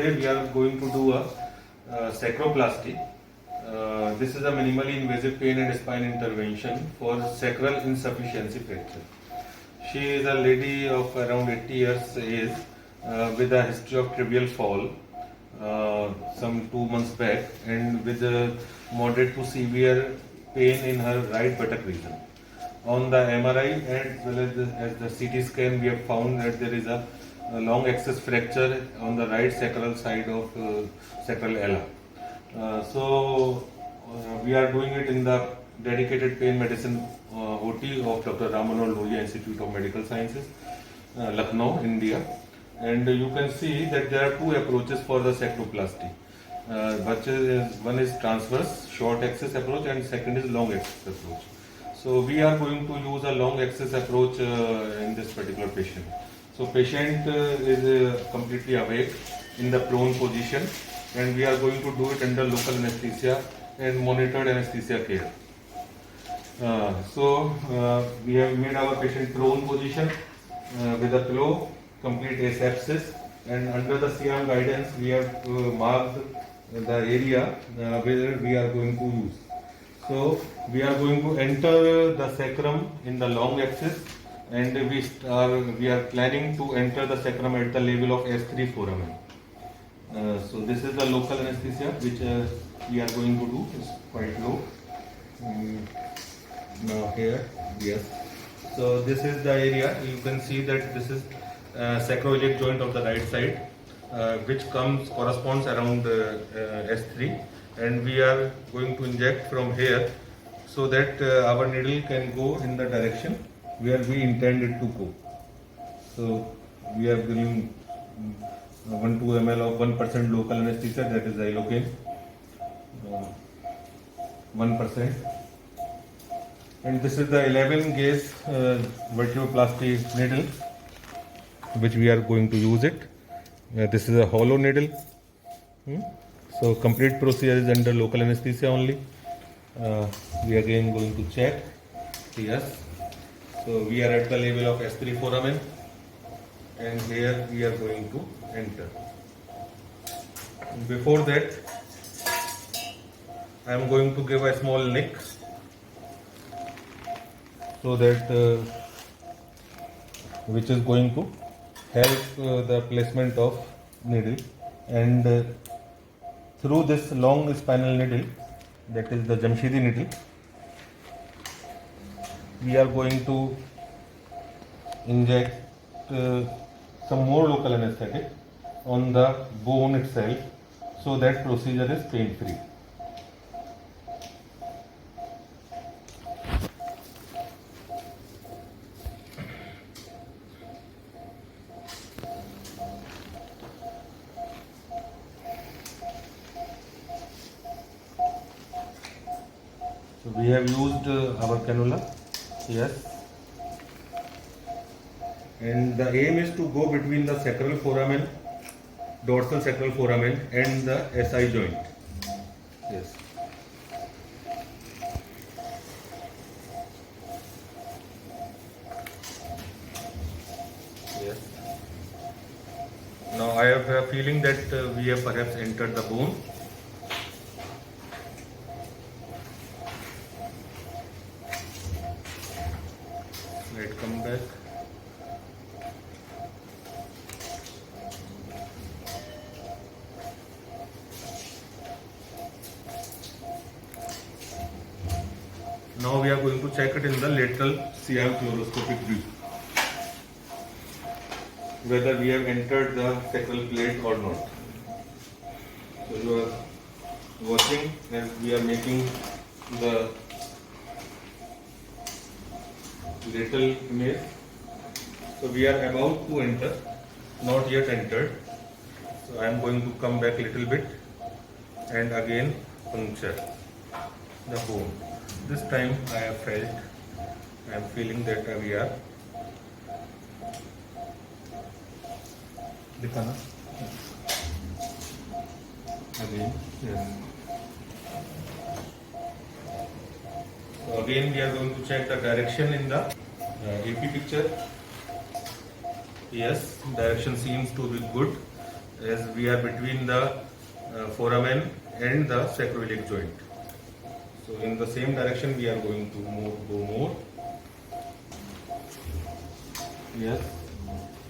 today we are going to do a sacroplasty. This is a minimally invasive pain and spine intervention for sacral insufficiency fracture. She is a lady of around 80 years age with a history of trivial fall some 2 months back and with a moderate to severe pain in her right buttock region. On the MRI as well as the CT scan, we have found that there is a long axis fracture on the right sacral side of sacral ala. We are doing it in the dedicated pain medicine OT of Dr. Ram Manohar Lohia Institute of Medical Sciences, Lucknow, India. And you can see that there are two approaches for the sacroplasty. One is transverse short axis approach and second is long axis approach. So we are going to use a long axis approach in this particular patient. So patient is completely awake in the prone position and we are going to do it under local anesthesia and monitored anesthesia care. We have made our patient prone position with a pillow, complete asepsis, and under the CM guidance we have marked the area where we are going to use. So we are going to enter the sacrum in the long axis and we are planning to enter the sacrum at the level of S3 foramen. So this is the local anesthesia which we are going to do. It's quite low. Now here, yes. So this is the area. You can see that this is sacroiliac joint of the right side, which corresponds around S3, and we are going to inject from here so that our needle can go in the direction where we intended to go. So we are giving 1-2 ml of 1% local anesthesia, that is Xylocaine, 1%. And this is the 11 gauge vertebroplasty needle which we are going to use it. This is a hollow needle. So complete procedure is under local anesthesia only. We are again going to check. Yes. So we are at the level of S3 foramen and here we are going to enter. Before that, I am going to give a small nick so that which is going to help the placement of needle, and through this long spinal needle, that is the Jamshidi needle, we are going to inject some more local anesthetic on the bone itself so that procedure is pain free. So we have used our cannula, yes, and the aim is to go between the sacral foramen, dorsal sacral foramen and the SI joint, yes. Yes. Now I have a feeling that we have perhaps entered the bone. Let it come back. Now we are going to check it in the lateral CM fluoroscopic view, whether we have entered the sacral plate or not. So you are watching as we are making the lateral image. So we are about to enter, not yet entered. So I am going to come back a little bit and again puncture the bone. This time I am feeling that we are दिखाना again, yes. So again we are going to check the direction in the AP picture. Yes, direction seems to be good as we are between the foramen and the sacroiliac joint. So in the same direction we are going to go more. Yes,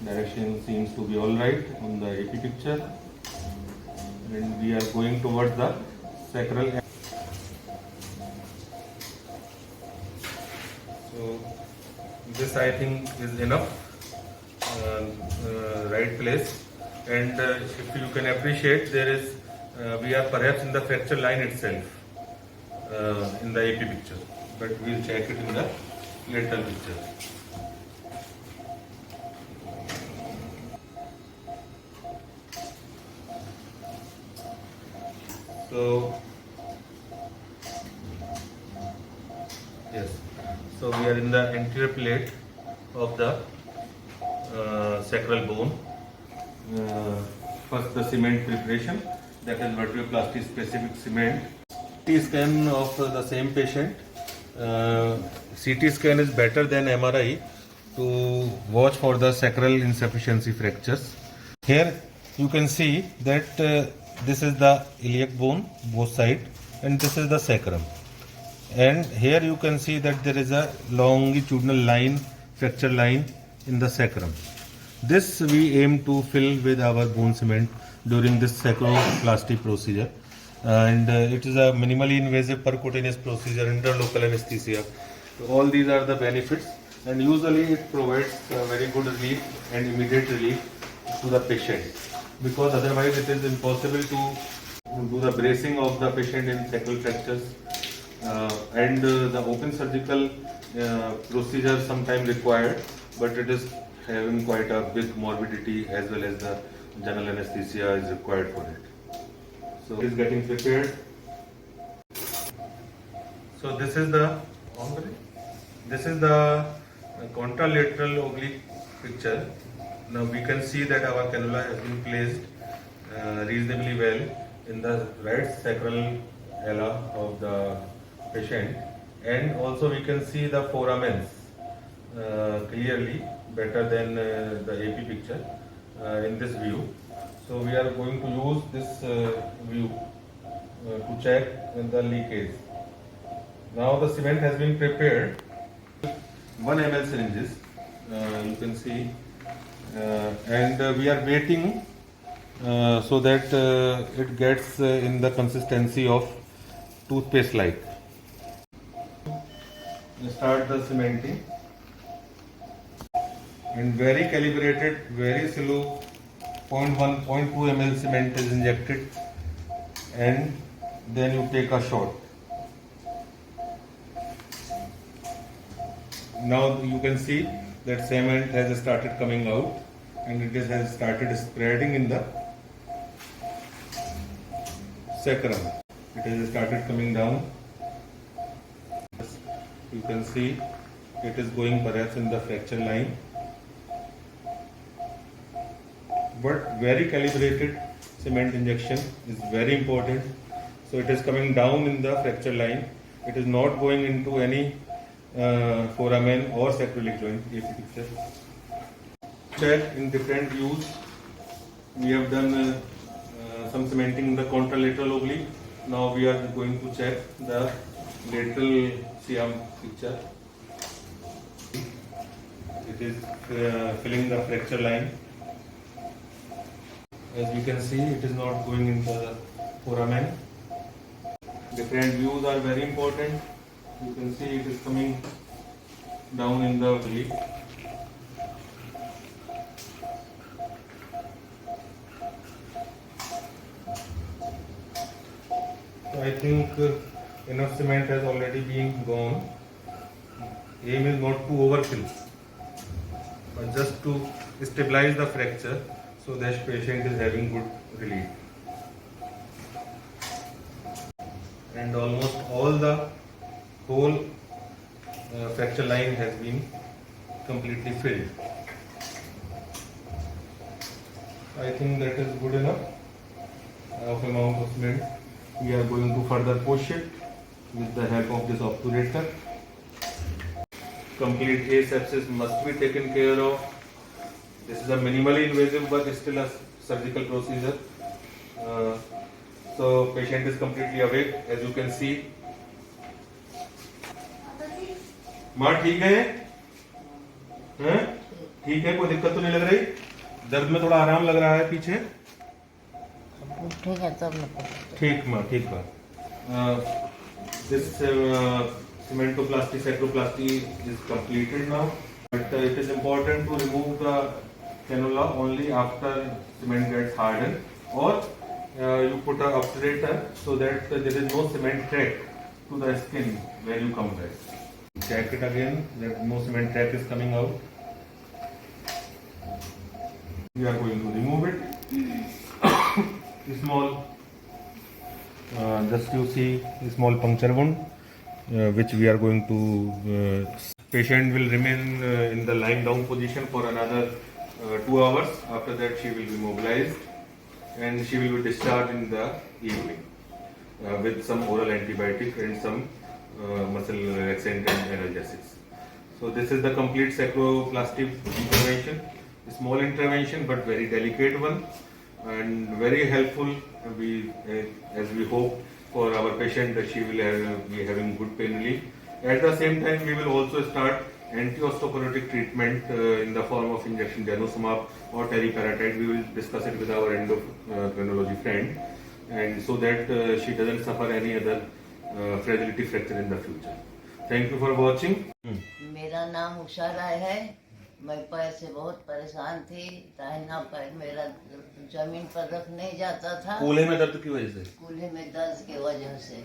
direction seems to be all right on the AP picture, and we are going towards the sacral. So this I think is enough, right place, and if you can appreciate, there is we are perhaps in the fracture line itself in the AP picture, but we will check it in the lateral picture. So yes, so we are in the anterior plate of the sacral bone. First the cement preparation, that is vertebroplasty specific cement. CT scan of the same patient. CT scan is better than MRI to watch for the sacral insufficiency fractures. Here you can see that this is the iliac bone, both sides, and this is the sacrum. And here you can see that there is a longitudinal line, fracture line in the sacrum. This we aim to fill with our bone cement during this sacroplasty procedure. And it is a minimally invasive percutaneous procedure under local anesthesia. So all these are the benefits, and usually it provides very good relief and immediate relief to the patient, because otherwise it is impossible to do the bracing of the patient in sacral fractures, and the open surgical procedure sometimes required, but it is having quite a big morbidity, as well as the general anesthesia is required for it. So it is getting prepared. So this is the contralateral oblique picture. Now we can see that our cannula has been placed reasonably well in the right sacral ala of the patient, and also we can see the foramens clearly, better than the AP picture in this view. So we are going to use this view to check the leakage. Now the cement has been prepared. 1 ml syringes, you can see, and we are waiting so that it gets in the consistency of toothpaste like. Start the cementing, and very calibrated, very slow, 0.1, 0.2 ml cement is injected, and then you take a shot. Now you can see that cement has started coming out, and it has started spreading in the sacrum. It has started coming down. You can see it is going perhaps in the fracture line, but very calibrated cement injection is very important. So it is coming down in the fracture line. It is not going into any foramen or sacroiliac joint. Picture. Check in different views. We have done some cementing in the contralateral oblique. Now we are going to check the lateral Siam picture. It is filling the fracture line. As you can see, it is not going into the foramen. Different views are very important. You can see it is coming down in the oblique. So I think enough cement has already been gone. Aim is not to overfill, but just to stabilize the fracture so that patient is having good relief. And almost all the whole fracture line has been completely filled. I think that is good enough of amount of cement. We are going to further push it with the help of this obturator. Complete asepsis must be taken care of. This is a minimally invasive but still a surgical procedure. So patient is completely awake, as you can see. माँ ठीक है? हैं? ठीक है, कोई दिक्कत तो नहीं लग रही? दर्द में थोड़ा आराम लग रहा है पीछे? ठीक है तब ठीक माँ, ठीक माँ. This cementoplasty, sacroplasty is completed now. But it is important to remove the cannula only after cement gets hardened, or you put a obturator so that there is no cement track to the skin where you compress. Check it again that no cement track is coming out. We are going to remove it. Small, just you see small puncture wound, which we are going to. Patient will remain in the lying down position for another 2 hours. After that, she will be mobilized and she will be discharged in the evening with some oral antibiotic and some muscle relaxant and analgesics. So this is the complete sacroplasty intervention. A small intervention but very delicate one and very helpful. As we hope for our patient that she will be having good pain relief. At the same time, we will also start anti-osteoporotic treatment in the form of injection denosumab or teriparatide. We will discuss it with our endocrinology friend, and so that she doesn't suffer any other fragility fracture in the future. Thank you for watching. मेरा नाम उषा राय है। मैं पैर से बहुत परेशान थी। दाहिना पैर मेरा जमीन पर रख नहीं जाता था। कूल्हे में दर्द की वजह से? कूल्हे में दर्द की वजह से।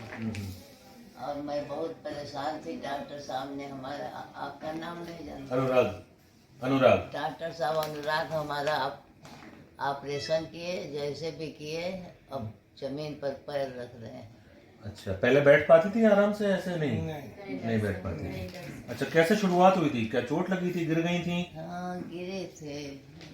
और मैं बहुत परेशान थी। डॉक्टर साहब ने आपका नाम नहीं जानता? अनुराग। डॉक्टर साहब अनुराग हमारा ऑपरेशन किए, जैसे भी किए, अब जमीन पर पैर रख रहे हैं। अच्छा, पहले बैठ पाती थी आराम से? ऐसे नहीं बैठ पाती थी। अच्छा, कैसे शुरुआत हुई थी? क्या चोट लगी थी, गिर गई थी? हाँ, गिरे थे,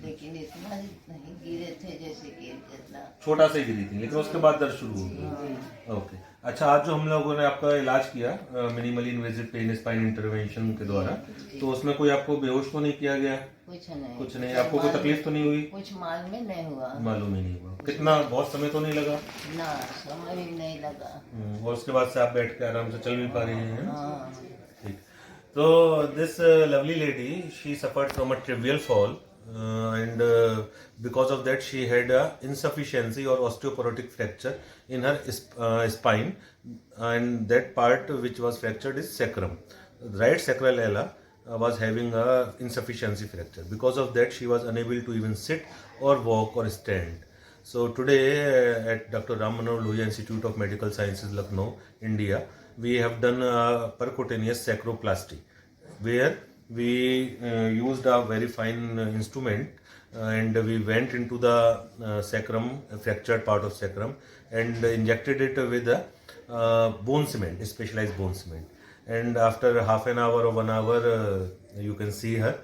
लेकिन इतना नहीं गिरे थे जैसे कि जितना छोटा से गिरी थी, लेकिन उसके बाद दर्द शुरू हो गई। ओके, अच्छा, आज जो हम लोगों ने आपका इलाज किया minimally invasive pain spine intervention के द्वारा, तो उसमें कोई आपको बेहोश तो नहीं किया गया? कुछ नहीं। आपको कोई तकलीफ तो नहीं हुई? कुछ मालूम ही नहीं हुआ। मालूम ही नहीं हुआ। कितना, बहुत समय तो नहीं लगा? ना, समय ही नहीं लगा। और उसके बाद से आप बैठ के आराम से चल भी पा रही हैं? हाँ। ठीक। तो this lovely lady, she suffered from a trivial fall and because of that she had a insufficiency or osteoporotic fracture in her spine, and that part which was fractured is sacrum. Right sacral ala was having a insufficiency fracture. Because of that she was unable to even sit or walk or stand. So today at Dr. Ram Manohar Lohia Institute of Medical Sciences, Lucknow, India, we have done a percutaneous sacroplasty, where we used a very fine instrument and we went into the sacrum, fractured part of sacrum, and injected it with a bone cement, specialized bone cement. And after half an hour or 1 hour, you can see her.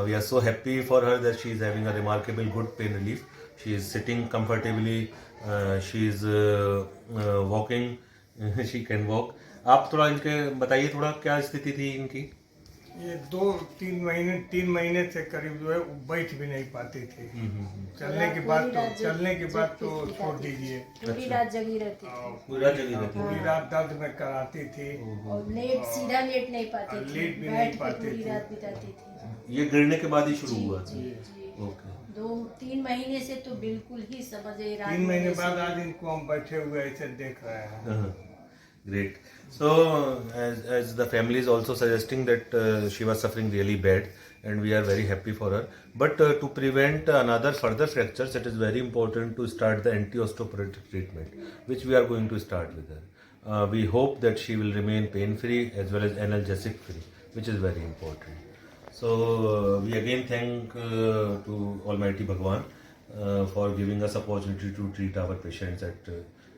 We are so happy for her that she is having a remarkable good pain relief. She is sitting comfortably, she is walking, she can walk. आप थोड़ा इनके बताइए, थोड़ा क्या स्थिति थी इनकी? ये 3 महीने से करीब जो है वो बैठ भी नहीं पाती थी। चलने के बाद तो छोड़ दीजिए। पूरी रात जगी रहती थी। पूरी रात दर्द में कराती थी और सीधा लेट नहीं पाती थी। लेट भी नहीं पाती पूरी थी। रात बिताती थी। ये गिरने के बाद ही शुरू हुआ था? ओके। 2-3 महीने से तो बिल्कुल ही समझे। 3 महीने बाद आज इनको हम बैठे हुए ऐसे देख रहे हैं। Great. So, as the family is also suggesting that she was suffering really bad, and we are very happy for her. But to prevent another further fractures, it is very important to start the anti-osteoporotic treatment, which we are going to start with her. We hope that she will remain pain-free as well as analgesic-free, which is very important. So, we again thank to Almighty Bhagwan for giving us opportunity to treat our patients at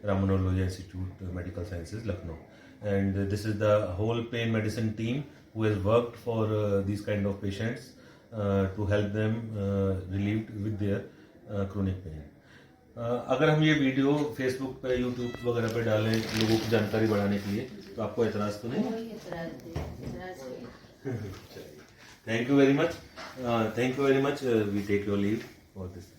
Ram Manohar Lohia Institute of Medical Sciences, Lucknow. And this is the whole pain medicine team who has worked for these kind of patients to help them relieved with their chronic pain. अगर हम ये video Facebook पे, YouTube वगैरह पे डालें लोगों की जानकारी बढ़ाने के लिए, तो आपको एतराज़ तो नहीं? Thank you very much. We take your leave for this.